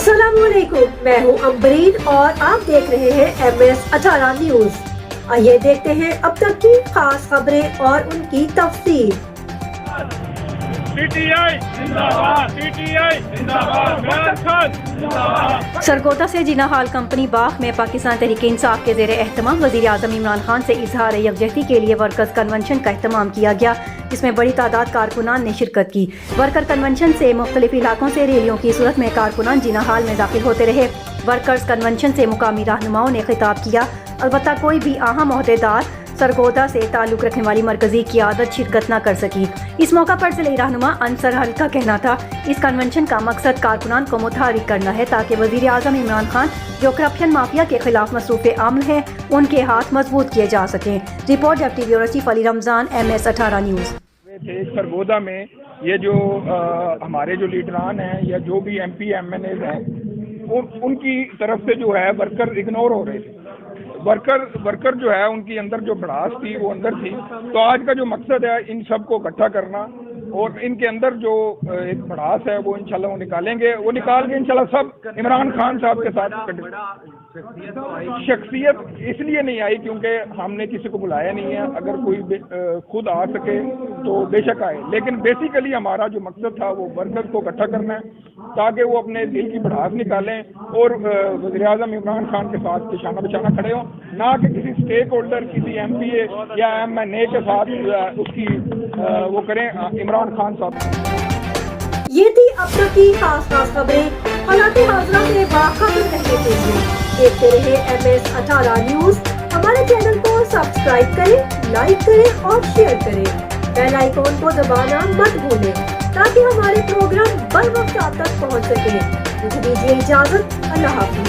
अस्सलाम वालेकुम, मैं हूं अम्बरीन और आप देख रहे हैं MS18 न्यूज। आइए देखते हैं अब तक की खास खबरें और उनकी तफसील। सरगोदा से जिना हाल कंपनी बाग में पाकिस्तान तहरीक इंसाफ के ज़ेर एहतमाम वज़ीर आज़म इमरान खान से इजहार यकजहती के लिए वर्कर्स कन्वेंशन का एहतमाम किया गया, जिसमें बड़ी तादाद कारकुनान ने शिरकत की। वर्कर कन्वेंशन से मुख्तलिफ इलाकों से रैलियों की सूरत में कारकुनान जिना हाल में दाखिल होते रहे। वर्कर्स कन्वेंशन से मुकामी रहनुमाओं ने खिताब किया, अलबत्ता कोई भी अहम ओहदेदार सरगोदा से ताल्लुक़ रखने वाली मरकजी क़ियादत शिरकत न कर सकी। इस मौका पर ज़िला रहनुमा अंसर हल का कहना था, इस कन्वेंशन का मकसद कारकुनान को मुतहर्रिक करना है ताकि वज़ीर आज़म इमरान खान जो करप्शन माफिया के खिलाफ मसरूफ़ अमल हैं उनके हाथ मजबूत किए जा सकें। Report deputy bureau chief Ali Ramzan, MS18 news. Sargodha में ये जो हमारे जो लीडरान हैं या जो भी MP MNA हैं उनकी तरफ से जो है वर्कर इग्नोर हो रहे थे। वर्कर जो है उनकी अंदर जो भड़ास थी वो अंदर थी। तो आज का जो मकसद है इन सब को इकट्ठा करना और इनके अंदर जो एक भड़ास है वो इंशाल्लाह वो निकालेंगे। वो निकाल के इंशाल्लाह सब इमरान खान साहब के साथ शख्सियत इसलिए नहीं आई क्योंकि हमने किसी को बुलाया नहीं है। अगर कोई खुद आ सके तो बेशक आए, लेकिन बेसिकली हमारा जो मकसद था वो वर्कर्स को इकट्ठा करना है ताकि वो अपने दिल की भड़ास निकालें और वज़ीर आज़म इमरान खान के साथ निशाना बिछाना खड़े हों, ना कि किसी स्टेक होल्डर किसी MPA या MNA के साथ उसकी वो करें इमरान खान साहब। ये थी अब तक की खास खबरें। हालांकि हाजिरा से बाखबर रहने के लिए देखते रहे MS18 न्यूज। हमारे चैनल को सब्सक्राइब करें, लाइक करें और शेयर करें। बेल आइकॉन को दबाना मत भूलें ताकि हमारे प्रोग्राम बर वक्त आप तक पहुंच सके। मुझे दीजिए इजाजत। अल्लाह हाफिज।